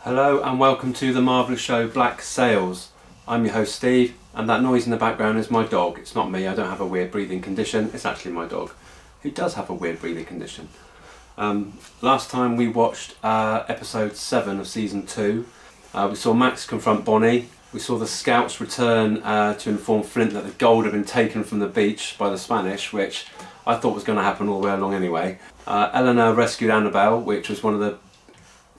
Hello and welcome to the marvellous show Black Sails. I'm your host Steve, and that noise in the background is my dog. It's not me, I don't have a weird breathing condition, it's actually my dog, who does have a weird breathing condition. Last time we watched episode 7 of season 2. We saw Max confront Bonnie. We saw the scouts return to inform Flint that the gold had been taken from the beach by the Spanish, which I thought was going to happen all the way along anyway. Eleanor rescued Annabelle, which was one of the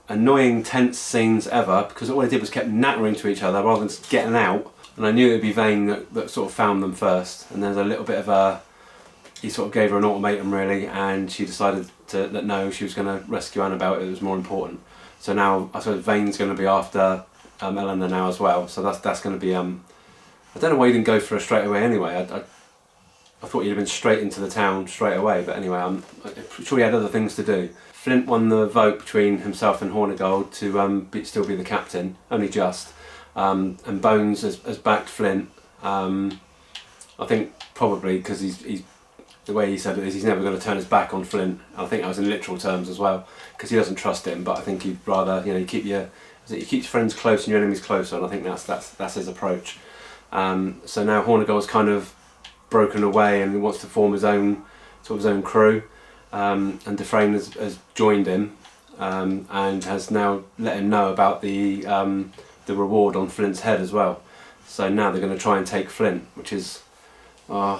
annoying, tense scenes ever, because all they did was kept nattering to each other rather than just getting out. And I knew it would be Vane that sort of found them first. And there's a little bit of a... He sort of gave her an ultimatum really, and she decided that no, she was going to rescue Annabelle, it was more important. So now I suppose Vane's going to be after Eleanor now as well. So that's going to be... I don't know why he didn't go for her straight away anyway. I thought he'd have been straight into the town straight away, but anyway, I'm sure he had other things to do. Flint won the vote between himself and Hornigold to still be the captain, only just. And Bones has backed Flint. I think probably because he's the way he said it is he's never going to turn his back on Flint. I think that was in literal terms as well, because he doesn't trust him. But I think he'd rather you keep your friends close and your enemies closer, and I think that's his approach. So now Hornigold's kind of broken away and he wants to form his own crew. And Dufresne has joined him and has now let him know about the reward on Flint's head as well. So now they're going to try and take Flint, which is it's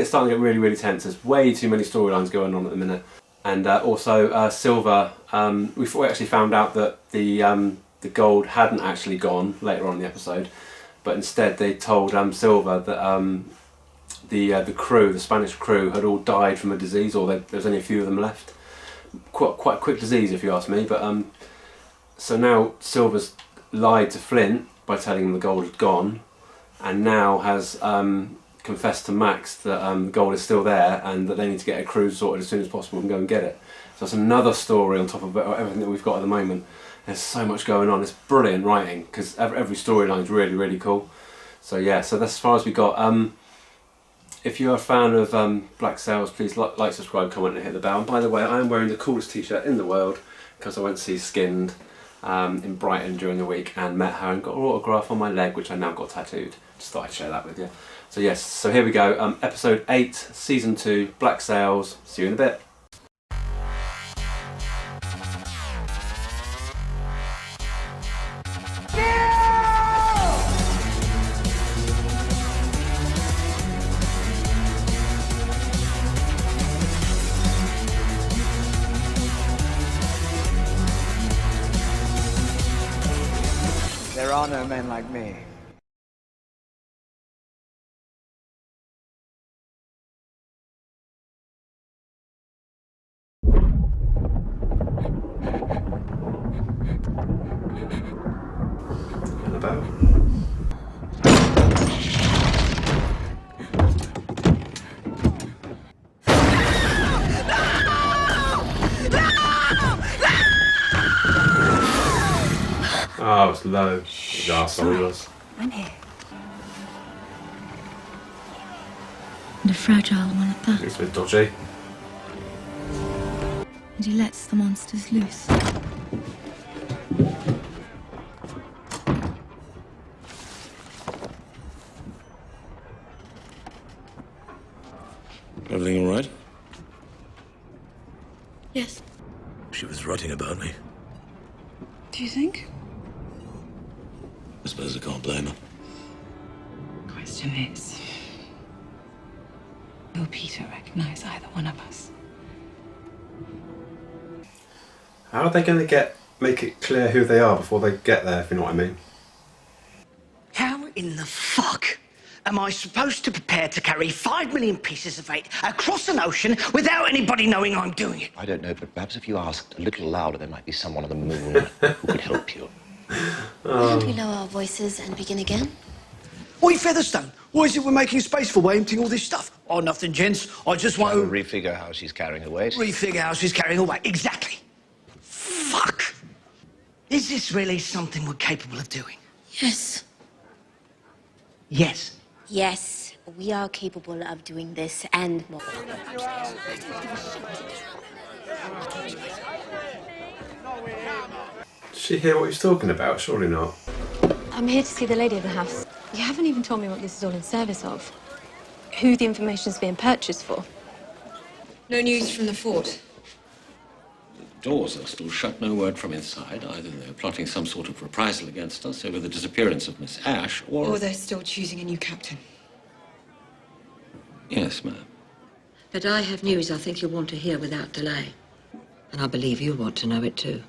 starting to get really, really tense. There's way too many storylines going on at the minute. And also Silver, we actually found out that the gold hadn't actually gone later on in the episode, but instead they told Silver that the crew, the Spanish crew, had all died from a disease, or there was only a few of them left. Quite a quick disease, if you ask me. But so now Silver's lied to Flint by telling him the gold had gone, and now has confessed to Max that the gold is still there and that they need to get a crew sorted as soon as possible and go and get it. So that's another story on top of everything that we've got at the moment. There's so much going on. It's brilliant writing, because every storyline is really, really cool. So yeah, so that's as far as we got. If you're a fan of Black Sails, please like, subscribe, comment and hit the bell. And by the way, I am wearing the coolest t-shirt in the world, because I went to see Skinned in Brighton during the week and met her and got her autograph on my leg, which I now got tattooed. Just thought I'd share that with you. So yes, so here we go. Episode 8, Season 2, Black Sails. See you in a bit. There are no men like me. Annabelle. Oh, it's low. The arsehole he was. I'm here. And a fragile one at that. It's a bit dodgy. And he lets the monsters loose. Everything all right? Yes. She was writing about me. Do you think? I suppose I can't blame her. Question is, will Peter recognize either one of us? How are they going to make it clear who they are before they get there, if you know what I mean? How in the fuck am I supposed to prepare to carry 5 million pieces of eight across an ocean without anybody knowing I'm doing it? I don't know, but perhaps if you asked a little louder, there might be someone on the moon who could help you. Can't we lower our voices and begin again? Oi, Featherstone, why is it we're making space for by emptying all this stuff? Oh, nothing, gents. I just want Trying to... to refigure how she's carrying her weight. refigure how she's carrying her weight. Exactly. Fuck. Is this really something we're capable of doing? Yes. Yes. Yes, we are capable of doing this and more. she hear what he's talking about? Surely not. I'm here to see the lady of the house. You haven't even told me what this is all in service of. Who the information's being purchased for. No news from the fort. The doors are still shut, no word from inside. Either they're plotting some sort of reprisal against us over the disappearance of Miss Ash, Or they're still choosing a new captain. Yes, ma'am. But I have news I think you'll want to hear without delay. And I believe you'll want to know it too.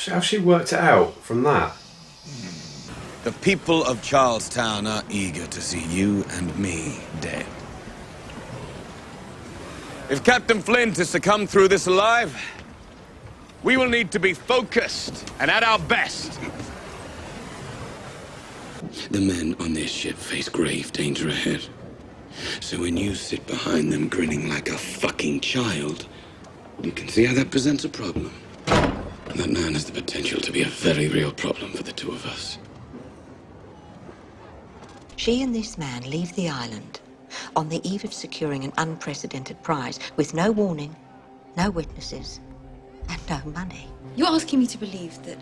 How she worked it out from that? The people of Charlestown are eager to see you and me dead. If Captain Flint is to come through this alive, we will need to be focused and at our best. The men on this ship face grave danger ahead. So when you sit behind them grinning like a fucking child, you can see how that presents a problem. And that man has the potential to be a very real problem for the two of us. She and this man leave the island on the eve of securing an unprecedented prize with no warning, no witnesses, and no money. You're asking me to believe that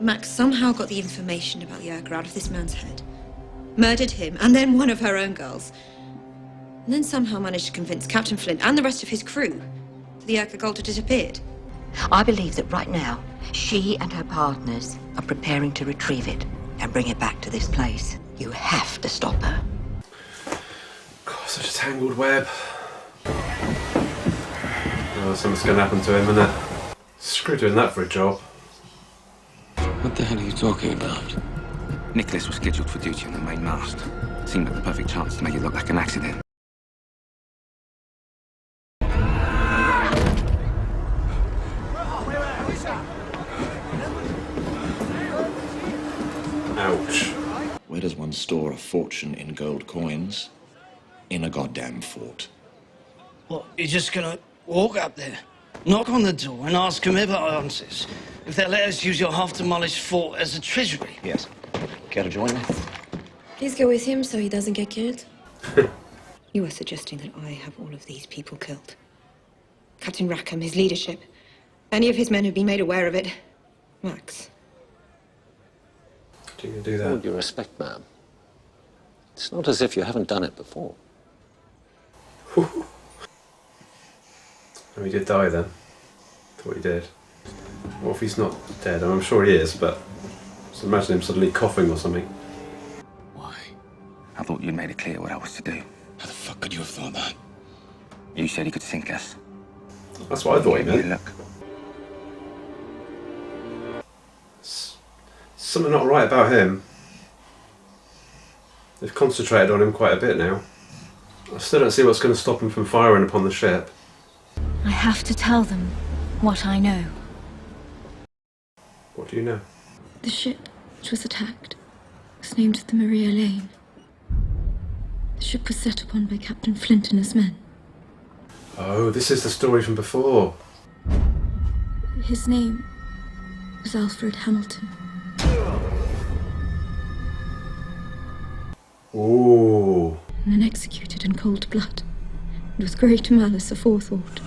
Max somehow got the information about the Urker out of this man's head, murdered him, and then one of her own girls, and then somehow managed to convince Captain Flint and the rest of his crew that the Urker gold had disappeared? I believe that right now, she and her partners are preparing to retrieve it and bring it back to this place. You have to stop her. God, such a tangled web. Oh, something's going to happen to him, isn't it? Screw doing that for a job. What the hell are you talking about? Nicholas was scheduled for duty on the main mast. Seemed like the perfect chance to make it look like an accident. Ouch. Where does one store a fortune in gold coins? In a goddamn fort. What, you're just gonna walk up there, knock on the door and ask whomever answers if they'll let us use your half-demolished fort as a treasury? Yes. Care to join me? Please go with him so he doesn't get killed. You are suggesting that I have all of these people killed. Captain Rackham, his leadership. Any of his men have been made aware of it. Max. Do you do With all that? due respect, ma'am. It's not as if you haven't done it before. Oh, he did die then. Thought he did. What if he's not dead? I'm sure he is, but just imagine him suddenly coughing or something. Why? I thought you'd made it clear what I was to do. How the fuck could you have thought that? You said he could sink us. That's what I thought he Gave me a meant. look. Something not right about him. They've concentrated on him quite a bit now. I still don't see what's going to stop him from firing upon the ship. I have to tell them what I know. What do you know? The ship, which was attacked, was named the Maria Lane. The ship was set upon by Captain Flint and his men. Oh, this is the story from before. His name was Alfred Hamilton. Ooh. And then executed in cold blood, and with great malice aforethought.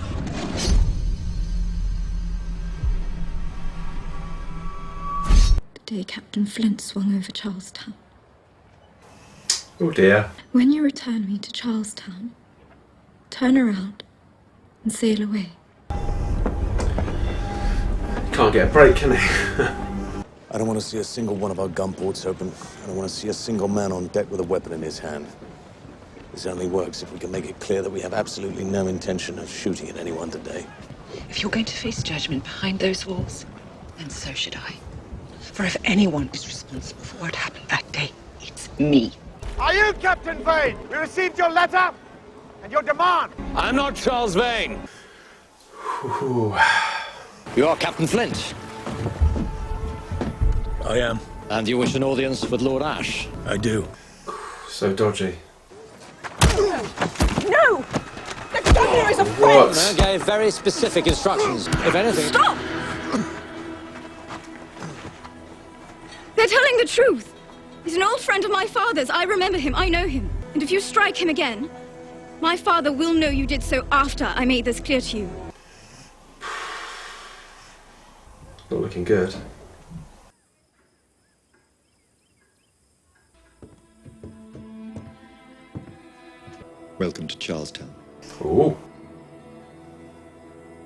The day Captain Flint swung over Charlestown. Oh dear. When you return me to Charlestown, turn around and sail away. Can't get a break, can he? I don't want to see a single one of our gun ports open. I don't want to see a single man on deck with a weapon in his hand. This only works if we can make it clear that we have absolutely no intention of shooting at anyone today. If you're going to face judgment behind those walls, then so should I. For if anyone is responsible for what happened that day, it's me. Are you Captain Vane? We received your letter and your demand. I'm not Charles Vane. Ooh. You are Captain Flint. I am. And you wish an audience with Lord Ash? I do. So dodgy. No! The governor is a What? I gave very specific instructions. If anything... Stop! They're telling the truth. He's an old friend of my father's. I remember him. I know him. And if you strike him again, my father will know you did so after I made this clear to you. Not looking good. Welcome to Charlestown. Ooh.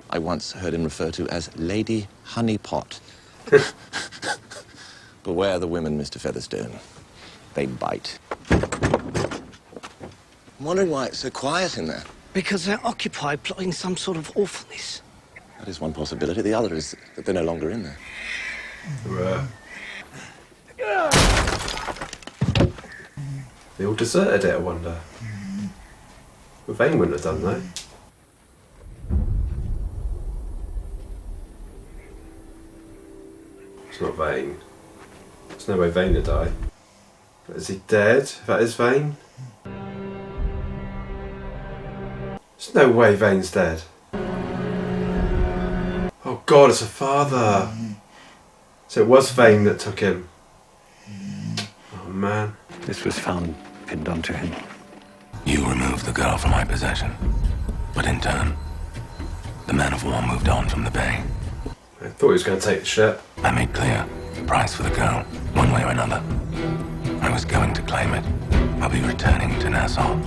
I once heard him referred to as Lady Honeypot. Beware the women, Mr. Featherstone. They bite. I'm wondering why it's so quiet in there. Because they're occupied plotting some sort of awfulness. That is one possibility. The other is that they're no longer in there. They all deserted it, I wonder. Well, Vane wouldn't have done that. It's not Vane. There's no way Vane to die. But is he dead? If that is Vane? There's no way Vane's dead. Oh God, it's a father. So it was Vane that took him. Oh man. This was found pinned onto him. You removed the girl from my possession. But in turn, the man of war moved on from the bay. I thought he was going to take the ship. I made clear the price for the girl, one way or another. I was going to claim it. I'll be returning to Nassau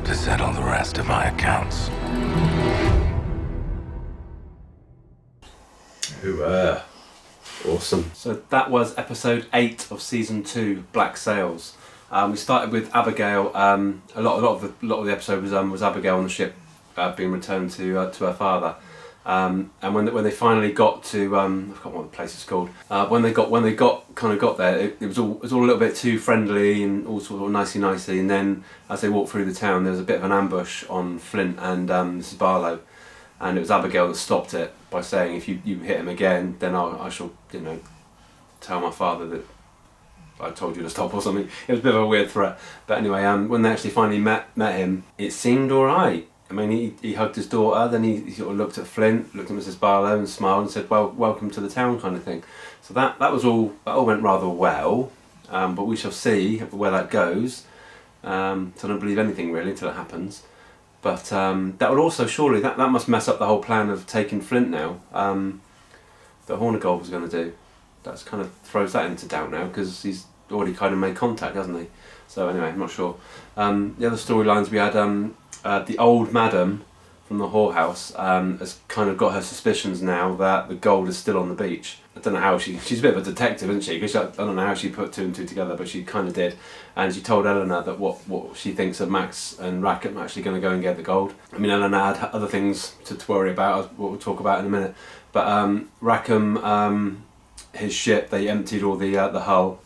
to settle the rest of my accounts. Ooh, awesome. So that was episode 8 of season 2, Black Sails. We started with Abigail. A lot of the episode was Abigail on the ship being returned to her father. And when they finally got to I forgot what the place is called. When they got there, it was all a little bit too friendly and all sort of nicey. And then as they walked through the town, there was a bit of an ambush on Flint and Mrs. Barlow, and it was Abigail that stopped it by saying, "If you hit him again, then I shall tell my father that I told you to stop," or something. It was a bit of a weird threat. But anyway, when they actually finally met him, it seemed alright. I mean, he hugged his daughter, then he sort of looked at Flint, looked at Mrs. Barlow and smiled and said, "Well, welcome to the town," kind of thing. So that all went rather well, but we shall see where that goes. So I don't believe anything really until it happens. But that would also surely, that must mess up the whole plan of taking Flint now, that Hornigold was going to do. That's kind of throws that into doubt now, because he's already kind of made contact, hasn't he? So anyway, I'm not sure. The other storylines we had, the old madam from the whorehouse has kind of got her suspicions now that the gold is still on the beach. I don't know how she's a bit of a detective, isn't she? Because I don't know how she put 2 and 2 together, but she kind of did. And she told Eleanor that what she thinks that Max and Rackham are actually going to go and get the gold. I mean, Eleanor had other things to worry about, what we'll talk about in a minute. But Rackham, his ship, they emptied all the hull,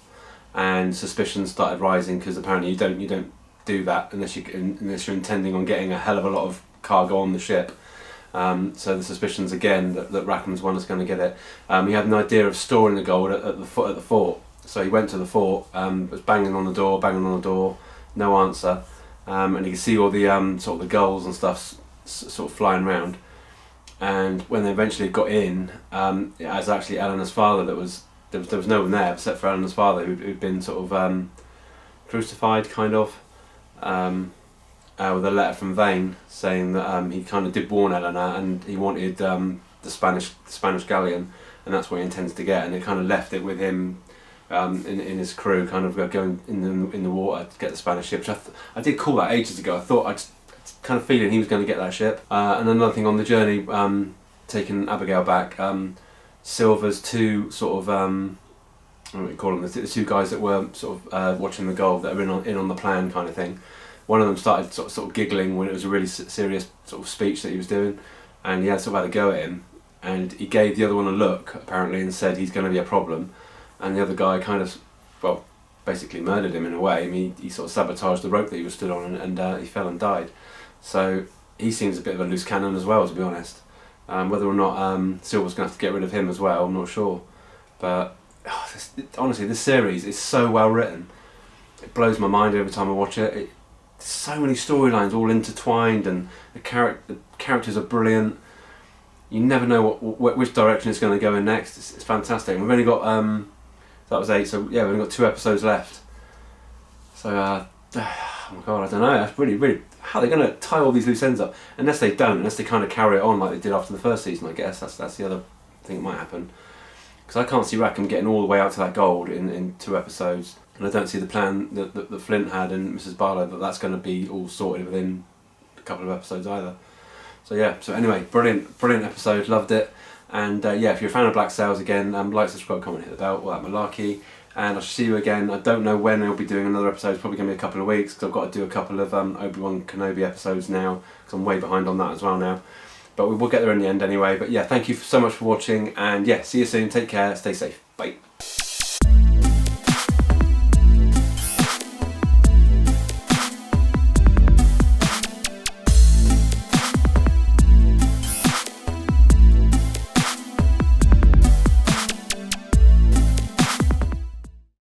and suspicions started rising because apparently you don't do that unless you're intending on getting a hell of a lot of cargo on the ship. So the suspicions again that Rackham's one is going to get it. He had an idea of storing the gold at the fort. So he went to the fort, was banging on the door, no answer, and you could see all the sort of the gulls and stuff sort of flying around. And when they eventually got in, it was actually Eleanor's father there was no one there except for Eleanor's father who'd been sort of crucified, kind of. With a letter from Vane saying that he kind of did warn Eleanor, and he wanted the Spanish galleon, and that's what he intends to get. And it kind of left it with him in his crew, kind of going in the water to get the Spanish ship. Which I did call that ages ago. I thought I'd kind of feeling he was going to get that ship. And another thing on the journey, taking Abigail back, Silver's 2 sort of what do you call them? The 2 guys that were sort of watching the gold, that were in on the plan, kind of thing. One of them started sort of giggling when it was a really serious sort of speech that he was doing, and he had sort of had a go at him, and he gave the other one a look apparently and said he's going to be a problem, and the other guy kind of, well, basically murdered him in a way. I mean, he sort of sabotaged the rope that he was stood on, and he fell and died. So he seems a bit of a loose cannon as well, to be honest. Whether or not Silver's going to have to get rid of him as well, I'm not sure. But honestly, this series is so well written. It blows my mind every time I watch it. So many storylines all intertwined, and the characters are brilliant. You never know which direction it's going to go in next. It's fantastic. And we've only got that was 8, so yeah, we've only got 2 episodes left. So oh my god, I don't know. That's really how are they going to tie all these loose ends up? Unless they kind of carry it on like they did after the first season. I guess that's the other thing that might happen. because I can't see Rackham getting all the way out to that gold in 2 episodes, and I don't see the plan that Flint had and Mrs. Barlow that's going to be all sorted within a couple of episodes either. So yeah, so anyway, brilliant episode, loved it. And yeah, if you're a fan of Black Sails, again, like, subscribe, comment, hit the bell, all that malarkey. And I shall see you again. I don't know when I'll be doing another episode. It's probably going to be a couple of weeks, because I've got to do a couple of Obi-Wan Kenobi episodes now, because I'm way behind on that as well now. But we will get there in the end anyway. But yeah, thank you so much for watching, and yeah, see you soon. Take care, stay safe. Bye.